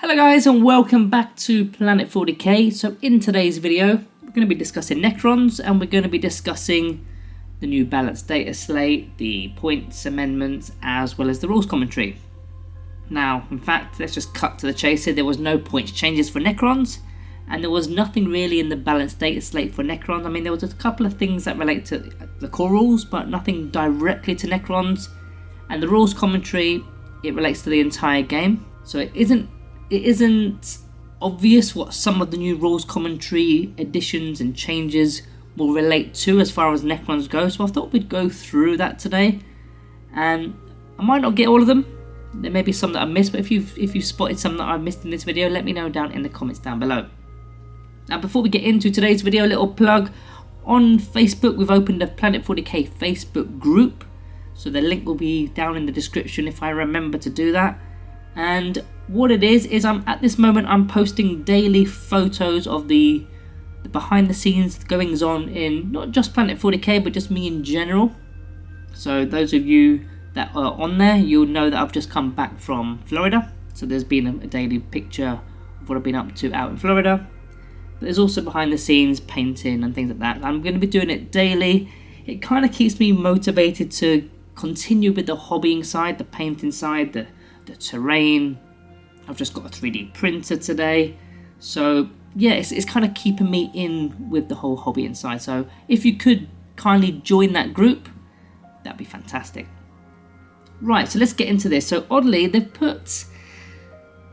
Hello guys and welcome back to Planet 40k. So in today's video we're going to be discussing Necrons and we're going to be discussing the new balanced data slate, the points amendments as well as the rules commentary. Now in fact let's just cut to the chase here. There was no points changes for Necrons and there was nothing really in the balanced data slate for Necrons. I mean there was a couple of things that relate to the core rules but nothing directly to Necrons, and the rules commentary, it relates to the entire game. So it isn't obvious what some of the new rules commentary additions and changes will relate to as far as Necrons go, so I thought we'd go through that today. And I might not get all of them, there may be some that I missed, but if you spotted some that I've missed in this video, let me know down in the comments down below. Now before we get into today's video, a little plug. On Facebook we've opened a Planet 40k Facebook group, so the link will be down in the description if I remember to do that. And what it is at this moment I'm posting daily photos of the behind the scenes goings on in not just Planet 40k but just me in general. So those of you that are on there, you'll know that I've just come back from Florida, so there's been a daily picture of what I've been up to out in Florida. But there's also behind the scenes painting and things like that. I'm going to be doing it daily. It kind of keeps me motivated to continue with the hobbying side, the painting side, the terrain. I've just got a 3D printer today, so yeah, it's kind of keeping me in with the whole hobby inside. So if you could kindly join that group, that'd be fantastic. Right, so let's get into this. So oddly, they've put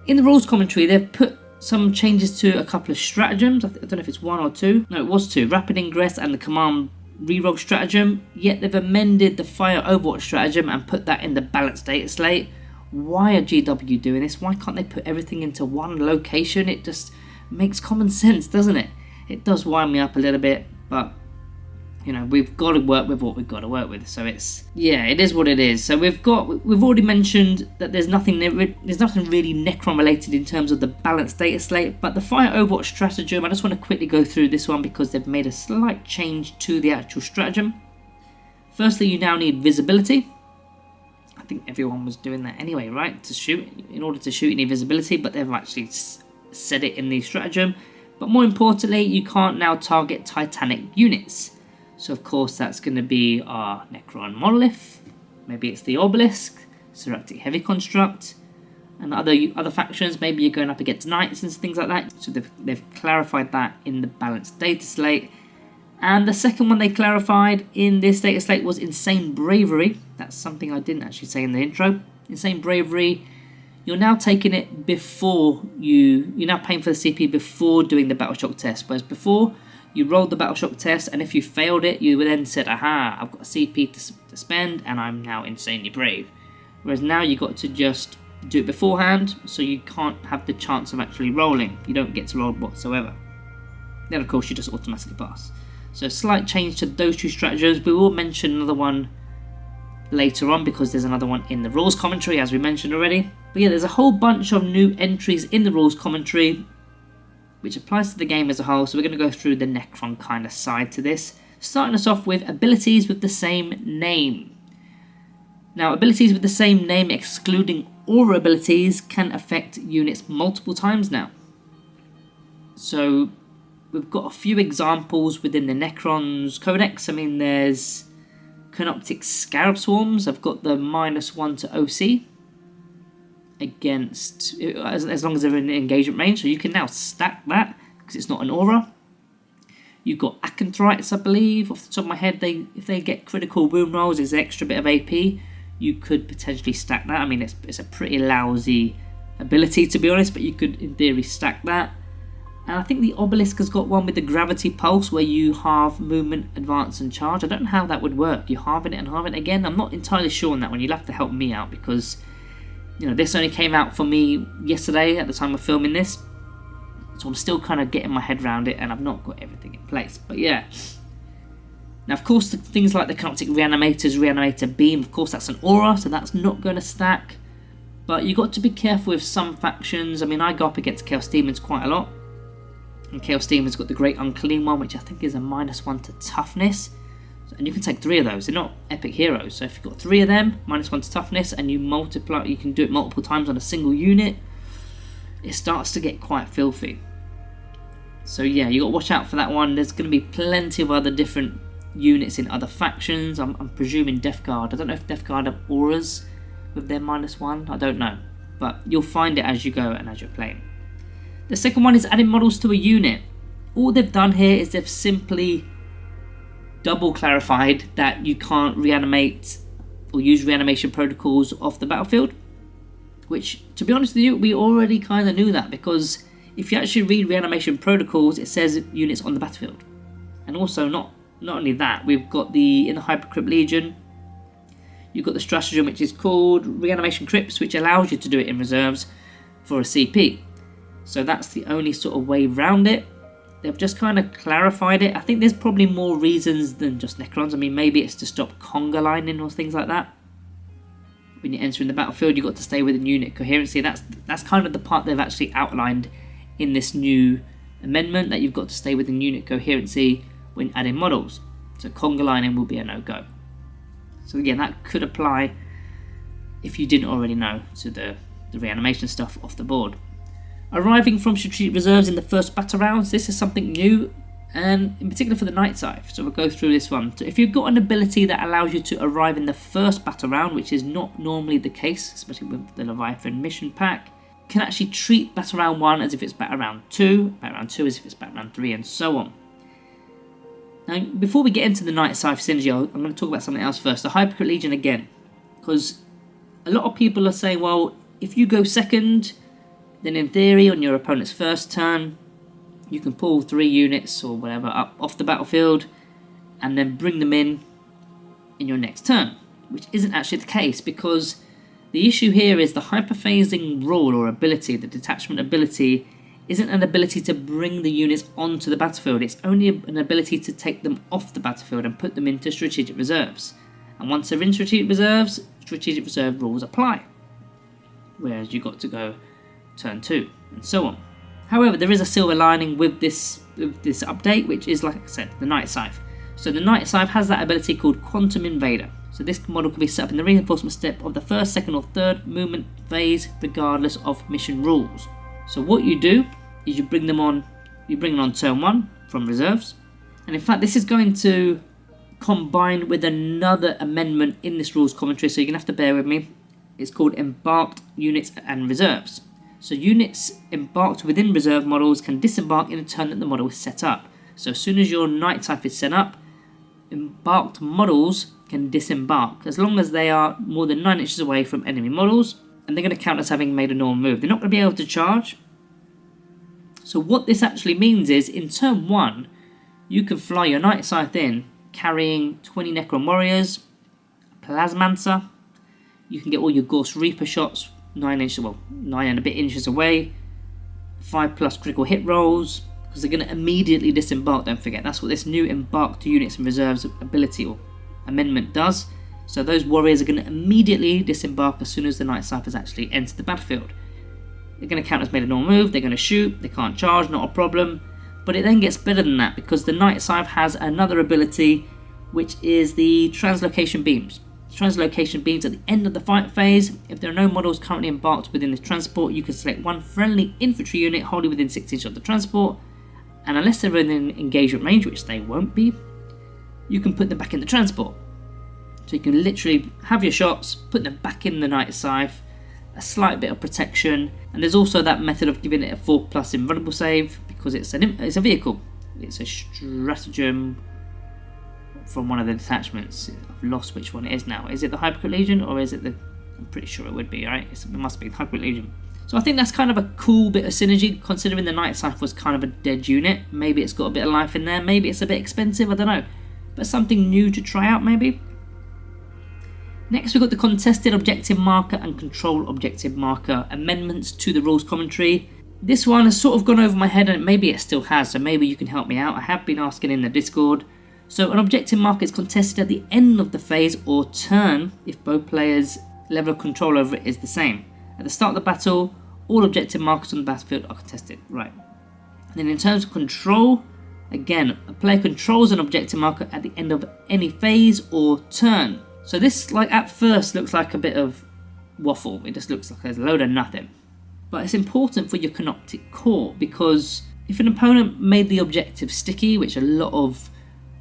in the rules commentary, they've put some changes to a couple of stratagems. I don't know if it's one or two. No, it was two: rapid ingress and the command reroll stratagem. Yet they've amended the fire overwatch stratagem and put that in the balanced data slate. Why are GW doing this? Why can't they put everything into one location? It just makes common sense, doesn't it? It does wind me up a little bit, but you know, we've got to work with what we've got to work with. So it is what it is. So we've already mentioned that there's nothing really Necron related in terms of the balanced data slate, but the fire overwatch stratagem, I just want to quickly go through this one because they've made a slight change to the actual stratagem. Firstly, you now need visibility. I think everyone was doing that anyway, right? To shoot, in order to shoot, you need visibility, but they've actually said it in the stratagem. But more importantly, you can't now target Titanic units. So of course that's going to be our Necron monolith, maybe it's the obelisk, Seraptic heavy construct, and other factions. Maybe you're going up against knights and things like that. So they've clarified that in the balanced data slate. And the second one they clarified in this data slate was Insane Bravery. That's something I didn't actually say in the intro. Insane Bravery, you're now taking it before you're now paying for the CP before doing the Battle Shock test. Whereas before, you rolled the Battle Shock test, and if you failed it, you then said, aha, I've got a CP to spend, and I'm now insanely brave. Whereas now you got to just do it beforehand, so you can't have the chance of actually rolling. You don't get to roll whatsoever. Then of course you just automatically pass. So a slight change to those two stratagems. We will mention another one later on because there's another one in the rules commentary, as we mentioned already. But yeah, there's a whole bunch of new entries in the rules commentary which applies to the game as a whole. So we're going to go through the Necron kind of side to this, starting us off with abilities with the same name. Now, abilities with the same name, excluding aura abilities, can affect units multiple times now. So we've got a few examples within the Necrons Codex. I mean, there's Canoptic Scarab Swarms. I've got the -1 to OC against, as long as they're in the engagement range. So you can now stack that because it's not an aura. You've got Acanthrites, I believe, off the top of my head. If they get critical wound rolls, there's an extra bit of AP. You could potentially stack that. I mean, it's a pretty lousy ability to be honest, but you could in theory stack that. And I think the Obelisk has got one with the Gravity Pulse where you halve movement, advance and charge. I don't know how that would work. You halve it and halve it again. I'm not entirely sure on that one. You'll have to help me out because, you know, this only came out for me yesterday at the time of filming this. So I'm still kind of getting my head around it and I've not got everything in place. But yeah. Now, of course, things like the Canoptic Reanimators, Reanimator Beam, of course, that's an aura, so that's not going to stack. But you've got to be careful with some factions. I mean, I go up against Chaos Demons quite a lot. And Chaos Demon's got the Great Unclean one, which I think is a -1 to toughness. And you can take 3 of those. They're not epic heroes. So if you've got 3 of them, -1 to toughness, and you multiply, you can do it multiple times on a single unit. it starts to get quite filthy. So yeah, you got to watch out for that one. There's going to be plenty of other different units in other factions. I'm presuming Death Guard. I don't know if Death Guard have auras with their -1. I don't know. But you'll find it as you go and as you're playing. The second one is adding models to a unit. All they've done here is they've simply double clarified that you can't reanimate or use reanimation protocols off the battlefield. Which, to be honest with you, we already kind of knew that, because if you actually read reanimation protocols, it says units on the battlefield. And also, not only that, we've got in the Hypercrypt Legion, you've got the stratagem which is called Reanimation Crypts, which allows you to do it in reserves for a CP. So that's the only sort of way around it. They've just kind of clarified it. I think there's probably more reasons than just Necrons. I mean, maybe it's to stop conga lining or things like that. When you're entering the battlefield, you've got to stay within unit coherency. That's kind of the part they've actually outlined in this new amendment, that you've got to stay within unit coherency when adding models. So conga lining will be a no-go. So again, that could apply if you didn't already know to the reanimation stuff off the board. Arriving from strategic reserves in the first battle rounds, this is something new, and in particular for the Night Scythe. So we'll go through this one. So if you've got an ability that allows you to arrive in the first battle round, which is not normally the case, especially with the Leviathan mission pack, you can actually treat battle round 1 as if it's battle round 2, battle round 2 as if it's battle round 3, and so on. Now, before we get into the Night Scythe synergy, I'm going to talk about something else first. The Hypercrypt Legion again, because a lot of people are saying, well, if you go second, then in theory on your opponent's first turn, you can pull 3 units or whatever up off the battlefield and then bring them in your next turn, which isn't actually the case, because the issue here is the hyperphasing rule or ability, the detachment ability, isn't an ability to bring the units onto the battlefield. It's only an ability to take them off the battlefield and put them into strategic reserves. And once they're in strategic reserves, strategic reserve rules apply. Whereas you've got to go turn 2 and so on. However, there is a silver lining with this update, which is, like I said, the Night Scythe. So the Night Scythe has that ability called Quantum Invader. So this model can be set up in the reinforcement step of the first, second or third movement phase, regardless of mission rules. So what you do is you bring them on turn 1 from reserves. And in fact, this is going to combine with another amendment in this rules commentary, so you're going to have to bear with me. It's called Embarked Units and Reserves. So units embarked within reserve models can disembark in a turn that the model is set up. So as soon as your Night Scythe is set up, embarked models can disembark as long as they are more than 9 inches away from enemy models, and they're going to count as having made a normal move. They're not going to be able to charge. So what this actually means is, in turn 1, you can fly your Night Scythe in carrying 20 Necron warriors, a Plasmancer. You can get all your Ghost Reaper shots 9 and a bit inches away, 5+ critical hit rolls, because they're going to immediately disembark. Don't forget, that's what this new embarked units and reserves ability or amendment does. So those warriors are going to immediately disembark as soon as the Night Scythe has actually entered the battlefield. They're going to count as made a normal move, they're going to shoot, they can't charge, not a problem. But it then gets better than that, because the Night Scythe has another ability, which is the Translocation Beams. Translocation beams at the end of the fight phase. If there are no models currently embarked within this transport, you can select one friendly infantry unit wholly within 6 inches of the transport, and unless they're within engagement range, which they won't be, you can put them back in the transport. So you can literally have your shots, put them back in the Night Scythe, a slight bit of protection, and there's also that method of giving it a 4+ invulnerable save, because it's a vehicle. It's a stratagem from one of the detachments. I've lost which one it is now. Is it the Hypercrypt Legion, or is it the... I'm pretty sure it would be, right? It must be the Hypercrypt Legion. So I think that's kind of a cool bit of synergy, considering the Night Scythe was kind of a dead unit. Maybe it's got a bit of life in there, maybe it's a bit expensive, I don't know. But something new to try out, maybe. Next, we've got the Contested Objective Marker and Control Objective Marker amendments to the rules commentary. This one has sort of gone over my head, and maybe it still has, so maybe you can help me out. I have been asking in the Discord. So an objective marker is contested at the end of the phase or turn if both players' level of control over it is the same. At the start of the battle, all objective markers on the battlefield are contested. Right. And then in terms of control, again, a player controls an objective marker at the end of any phase or turn. So this, like, at first looks like a bit of waffle. It just looks like there's a load of nothing. But it's important for your Canoptic Core, because if an opponent made the objective sticky, which a lot of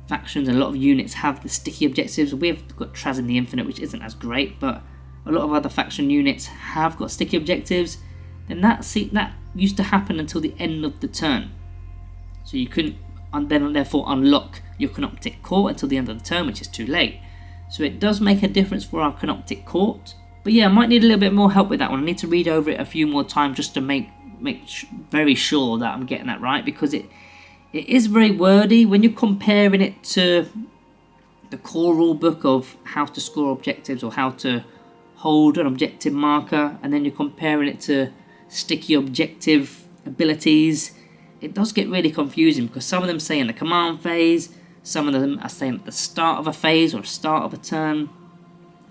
factions and a lot of units have the sticky objectives. We've got Traz in the Infinite, which isn't as great, but a lot of other faction units have got sticky objectives. Then that used to happen until the end of the turn. So you couldn't then therefore unlock your Canoptic Court until the end of the turn, which is too late. So it does make a difference for our Canoptic Court. But yeah, I might need a little bit more help with that one. I need to read over it a few more times just to make very sure that I'm getting that right, because it is very wordy when you're comparing it to the core rulebook of how to score objectives or how to hold an objective marker, and then you're comparing it to sticky objective abilities. It does get really confusing, because some of them say in the command phase, some of them are saying at the start of a phase or start of a turn,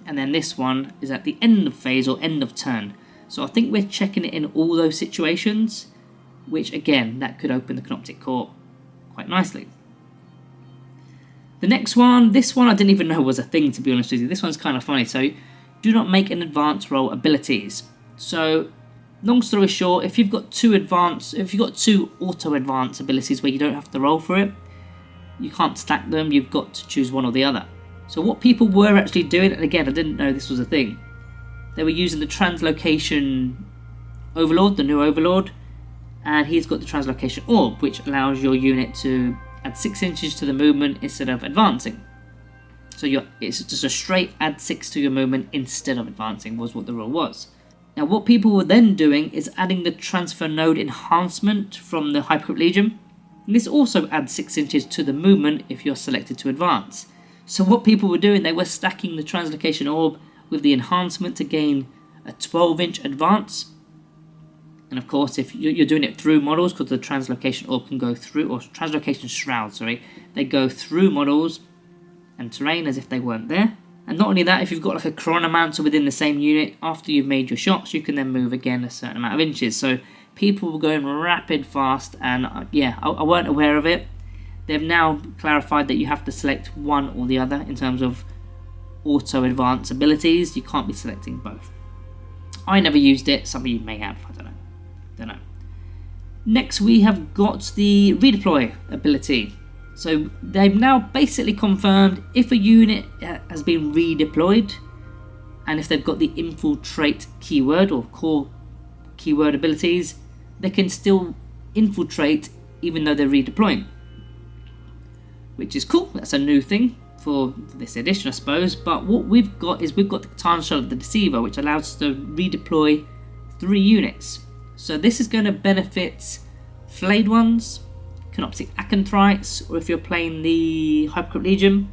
and then this one is at the end of phase or end of turn. So I think we're checking it in all those situations, which again, that could open the Canoptic Court quite nicely. The next one, this one I didn't even know was a thing, to be honest with you. This one's kind of funny. So, do not make an advance roll abilities. So, long story short, if you've got two auto advance abilities where you don't have to roll for it, you can't stack them. You've got to choose one or the other. So what people were actually doing, and again, I didn't know this was a thing, they were using the Translocation Overlord, the new Overlord, and he's got the Translocation Orb, which allows your unit to add 6 inches to the movement instead of advancing. So it's just a straight add 6 to your movement instead of advancing, was what the rule was. Now what people were then doing is adding the Transfer Node Enhancement from the Hypercrypt Legion, and this also adds 6 inches to the movement if you're selected to advance. So what people were doing, they were stacking the Translocation Orb with the enhancement to gain a 12-inch advance. And of course, if you're doing it through models, because the Translocation Orb can go through, or Translocation Shroud, sorry, they go through models and terrain as if they weren't there. And not only that, if you've got like a Chronomancer within the same unit, after you've made your shots, you can then move again a certain amount of inches. So people were going rapid fast, and yeah, I weren't aware of it. They've now clarified that you have to select one or the other in terms of auto advance abilities. You can't be selecting both. I never used it. Some of you may have. I don't know. Next, we have got the Redeploy ability. So they've now basically confirmed if a unit has been redeployed, and if they've got the infiltrate keyword or core keyword abilities, they can still infiltrate even though they're redeploying, which is cool. That's a new thing for this edition, I suppose. But what we've got is we've got the Catan Shot of the Deceiver, which allows us to redeploy 3 units. So this is going to benefit Flayed Ones, Canoptic Acanthrites, or if you're playing the Hypercrypt Legion.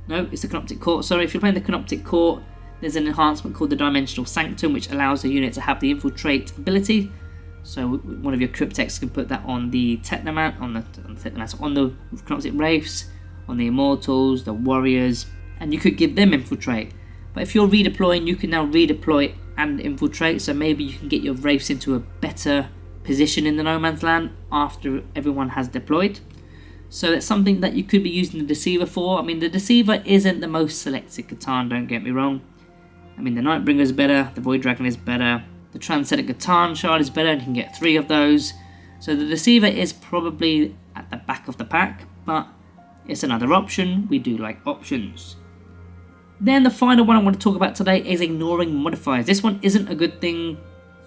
No, it's the Canoptic Court. Sorry, if you're playing the Canoptic Court, there's an enhancement called the Dimensional Sanctum, which allows the unit to have the infiltrate ability. So one of your Cryptex can put that on the Technomancer, on the Canoptic Wraiths, on the Immortals, the Warriors, and you could give them infiltrate. But if you're redeploying, you can now redeploy and infiltrate, so maybe you can get your Wraiths into a better position in the No Man's Land after everyone has deployed. So that's something that you could be using the Deceiver for. I mean, the Deceiver isn't the most selected Catan, don't get me wrong. I mean, the Nightbringer is better, the Void Dragon is better, the Transcendent Catan Shard is better, and you can get 3 of those. So the Deceiver is probably at the back of the pack, but it's another option. We do like options. Then the final one I want to talk about today is ignoring modifiers. This one isn't a good thing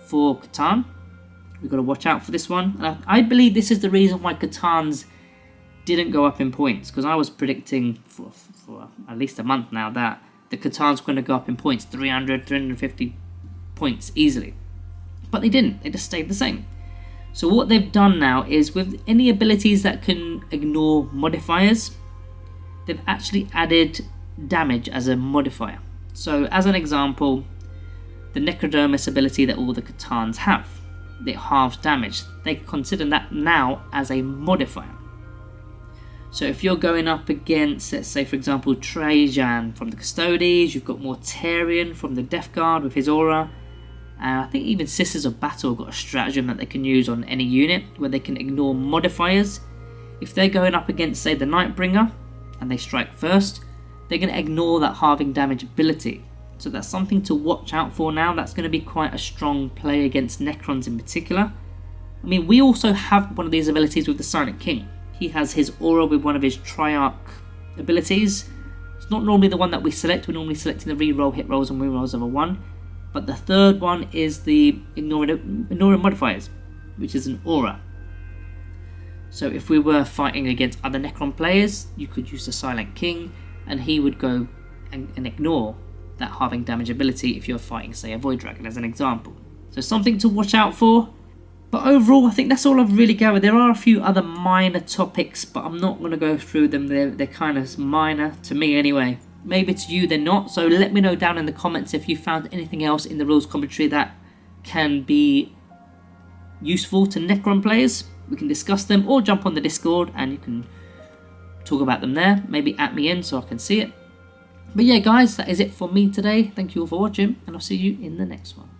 for Catan. We've got to watch out for this one. And I believe this is the reason why Catans didn't go up in points, because I was predicting for at least a month now that the Catans were going to go up in points, 300, 350 points easily. But they didn't. They just stayed the same. So what they've done now is with any abilities that can ignore modifiers, they've actually added damage as a modifier. So as an example, the Necrodermis ability that all the Catans have, it halves damage. They consider that now as a modifier. So if you're going up against, let's say for example, Trajan from the Custodes, you've got Mortarion from the Death Guard with his aura, and I think even Sisters of Battle have got a stratagem that they can use on any unit where they can ignore modifiers. If they're going up against, say, the Nightbringer and they strike first, they're going to ignore that halving damage ability. So that's something to watch out for now. That's going to be quite a strong play against Necrons in particular. I mean, we also have one of these abilities with the Silent King. He has his aura with one of his Triarch abilities. It's not normally the one that we select. We're normally selecting the reroll hit rolls and rerolls of a 1. But the third one is the ignoring modifiers, which is an aura. So if we were fighting against other Necron players, you could use the Silent King and he would go and ignore that halving damage ability if you're fighting, say, a Void Dragon as an example. So something to watch out for. But overall, I think that's all I've really gathered. There are a few other minor topics, but I'm not going to go through them. They're kind of minor, to me anyway. Maybe to you they're not, so let me know down in the comments if you found anything else in the rules commentary that can be useful to Necron players. We can discuss them, or jump on the Discord and you can talk about them there. Maybe at me in so I can see it. But yeah guys, that is it for me today. Thank you all for watching, and I'll see you in the next one.